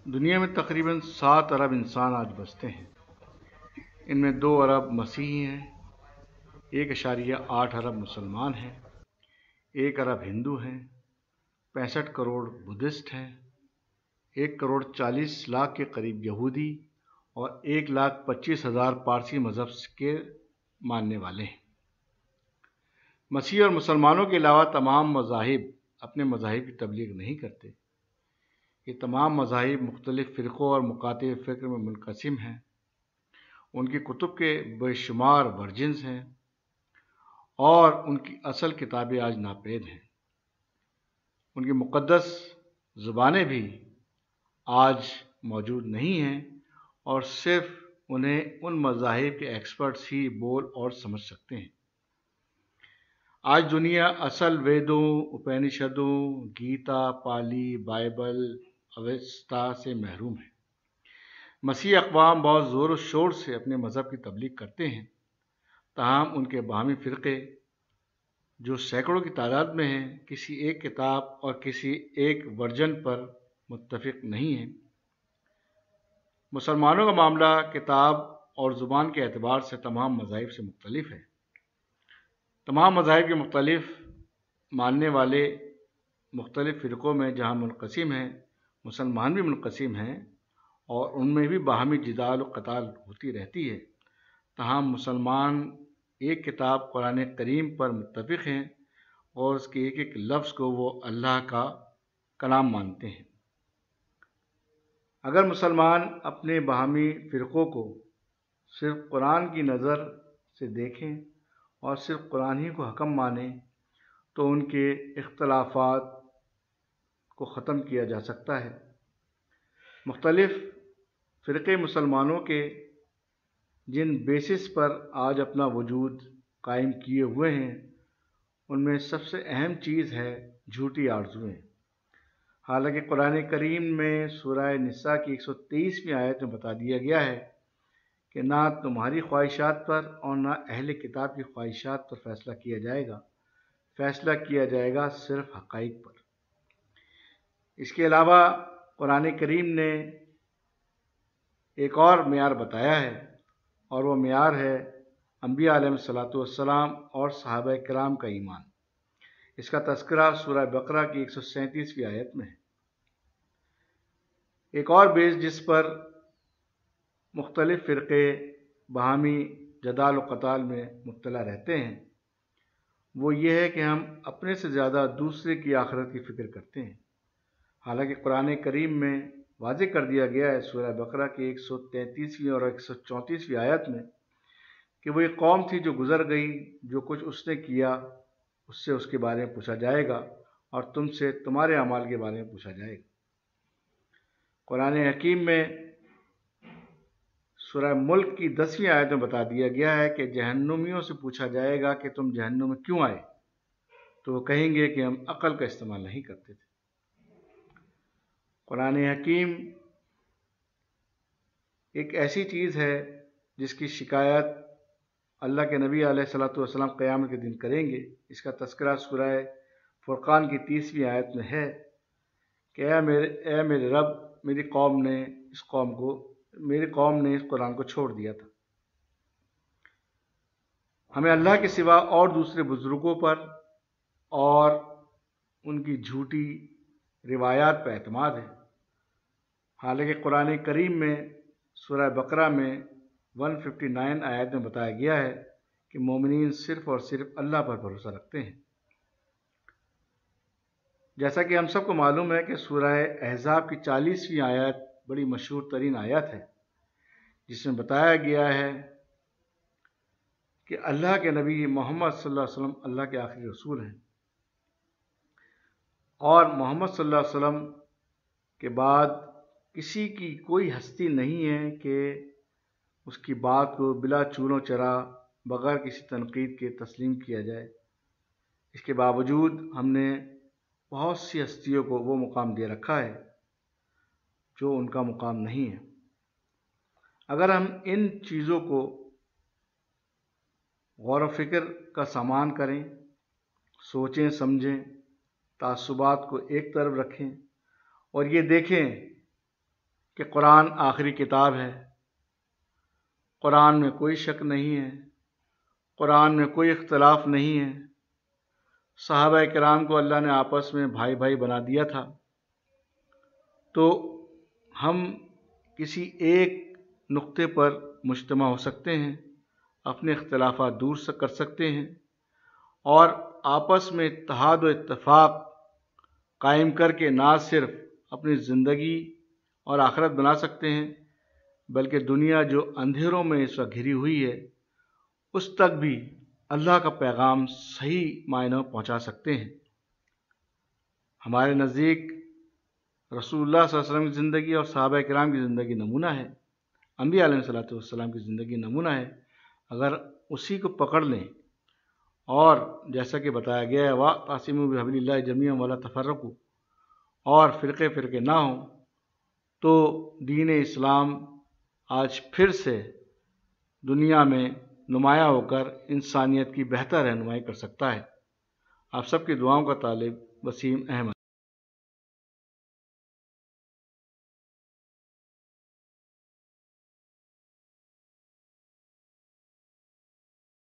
دنیا میں تقریباً 7 ارب انسان آج بستے ہیں۔ ان میں 2 ارب مسیحی ہیں، 1.8 ارب مسلمان ہیں، 1 ارب ہندو ہیں، 65 کروڑ بدھسٹ ہیں، 1 کروڑ 40 لاکھ کے قریب یہودی اور 1,25,000 پارسی مذہب کے ماننے والے ہیں۔ مسیح اور مسلمانوں کے علاوہ تمام مذاہب اپنے مذاہب کی تبلیغ نہیں کرتے۔ یہ تمام مذاہب مختلف فرقوں اور مکاتب فکر میں منقسم ہیں۔ ان کی کتب کے بے شمار ورژنز ہیں اور ان کی اصل کتابیں آج ناپید ہیں۔ ان کی مقدس زبانیں بھی آج موجود نہیں ہیں اور صرف انہیں ان مذاہب کے ایکسپرٹس ہی بول اور سمجھ سکتے ہیں۔ آج دنیا اصل ویدوں، اپنشدوں، گیتا، پالی، بائبل، اویستا سے محروم ہے۔ مسیحی اقوام بہت زور و شور سے اپنے مذہب کی تبلیغ کرتے ہیں، تاہم ان کے باہمی فرقے جو سینکڑوں کی تعداد میں ہیں، کسی ایک کتاب اور کسی ایک ورژن پر متفق نہیں ہیں۔ مسلمانوں کا معاملہ کتاب اور زبان کے اعتبار سے تمام مذاہب سے مختلف ہے۔ تمام مذاہب کے مختلف ماننے والے مختلف فرقوں میں جہاں منقسم ہیں، مسلمان بھی منقسم ہیں اور ان میں بھی باہمی جدال و قتال ہوتی رہتی ہے، تاہم مسلمان ایک کتاب قرآن کریم پر متفق ہیں اور اس کے ایک ایک لفظ کو وہ اللہ کا کلام مانتے ہیں۔ اگر مسلمان اپنے باہمی فرقوں کو صرف قرآن کی نظر سے دیکھیں اور صرف قرآن ہی کو حکم مانیں تو ان کے اختلافات کو ختم کیا جا سکتا ہے۔ مختلف فرقے مسلمانوں کے جن بیسس پر آج اپنا وجود قائم کیے ہوئے ہیں، ان میں سب سے اہم چیز ہے جھوٹی آرزوئیں۔ حالانکہ قرآن کریم میں سورہ نساء کی 123ویں آیت میں بتا دیا گیا ہے کہ نہ تمہاری خواہشات پر اور نہ اہل کتاب کی خواہشات پر فیصلہ کیا جائے گا، فیصلہ کیا جائے گا صرف حقائق پر۔ اس کے علاوہ قرآن کریم نے ایک اور معیار بتایا ہے اور وہ معیار ہے انبیاء علیہ الصلوۃ والسلام اور صحابہ کرام کا ایمان۔ اس کا تذکرہ سورہ بقرہ کی 137ویں آیت میں ہے۔ ایک اور بیس جس پر مختلف فرقے باہمی جدال و قتال میں مبتلا رہتے ہیں وہ یہ ہے کہ ہم اپنے سے زیادہ دوسرے کی آخرت کی فکر کرتے ہیں، حالانکہ قرآن کریم میں واضح کر دیا گیا ہے سورہ بقرہ کی 133ویں اور 134ویں آیت میں کہ وہ ایک قوم تھی جو گزر گئی، جو کچھ اس نے کیا اس سے اس کے بارے میں پوچھا جائے گا اور تم سے تمہارے اعمال کے بارے میں پوچھا جائے گا۔ قرآن حکیم میں سورہ ملک کی 10ویں آیت میں بتا دیا گیا ہے کہ جہنمیوں سے پوچھا جائے گا کہ تم جہنم میں کیوں آئے، تو وہ کہیں گے کہ ہم عقل کا استعمال نہیں کرتے تھے۔ قرآن حکیم ایک ایسی چیز ہے جس کی شکایت اللہ کے نبی علیہ الصلوۃ والسلام قیامت کے دن کریں گے۔ اس کا تذکرہ سورہ فرقان کی 30ویں آیت میں ہے کہ اے میرے رب، میری قوم نے اس قرآن کو چھوڑ دیا تھا۔ ہمیں اللہ کے سوا اور دوسرے بزرگوں پر اور ان کی جھوٹی روایات پر اعتماد ہے، حالانکہ قرآن کریم میں سورہ بقرہ میں 159 آیت میں بتایا گیا ہے کہ مومنین صرف اور صرف اللہ پر بھروسہ رکھتے ہیں۔ جیسا کہ ہم سب کو معلوم ہے کہ سورہ احزاب کی 40ویں آیت بڑی مشہور ترین آیت ہے، جس میں بتایا گیا ہے کہ اللہ کے نبی محمد صلی اللہ علیہ وسلم اللہ کے آخری رسول ہیں اور محمد صلی اللہ علیہ وسلم کے بعد کسی کی کوئی ہستی نہیں ہے کہ اس کی بات کو بلا چون و چرا بغیر کسی تنقید کے تسلیم کیا جائے۔ اس کے باوجود ہم نے بہت سی ہستیوں کو وہ مقام دے رکھا ہے جو ان کا مقام نہیں ہے۔ اگر ہم ان چیزوں کو غور و فکر کا سامان کریں، سوچیں سمجھیں، تعصبات کو ایک طرف رکھیں اور یہ دیکھیں کہ قرآن آخری کتاب ہے، قرآن میں کوئی شک نہیں ہے، قرآن میں کوئی اختلاف نہیں ہے، صحابہ کرام کو اللہ نے آپس میں بھائی بھائی بنا دیا تھا، تو ہم کسی ایک نقطے پر مجتمع ہو سکتے ہیں، اپنے اختلافات دور کر سکتے ہیں اور آپس میں اتحاد و اتفاق قائم کر کے نہ صرف اپنی زندگی اور آخرت بنا سکتے ہیں بلکہ دنیا جو اندھیروں میں اس وقت گھری ہوئی ہے اس تک بھی اللہ کا پیغام صحیح معنوں میں پہنچا سکتے ہیں۔ ہمارے نزدیک رسول اللہ صلی اللہ علیہ وسلم کی زندگی اور صحابہ کرام کی زندگی نمونہ ہے، انبیاء علیہ الصلوۃ والسلام کی زندگی نمونہ ہے۔ اگر اسی کو پکڑ لیں اور جیسا کہ بتایا گیا ہے وَاعْتَصِمُوا بِحَبْلِ اللَّهِ جَمِيعًا وَلَا تَفَرَّقُوا، اور فرقے نہ ہوں، تو دین اسلام آج پھر سے دنیا میں نمایاں ہو کر انسانیت کی بہتر رہنمائی کر سکتا ہے۔ آپ سب کی دعاؤں کا طالب وسیم احمد۔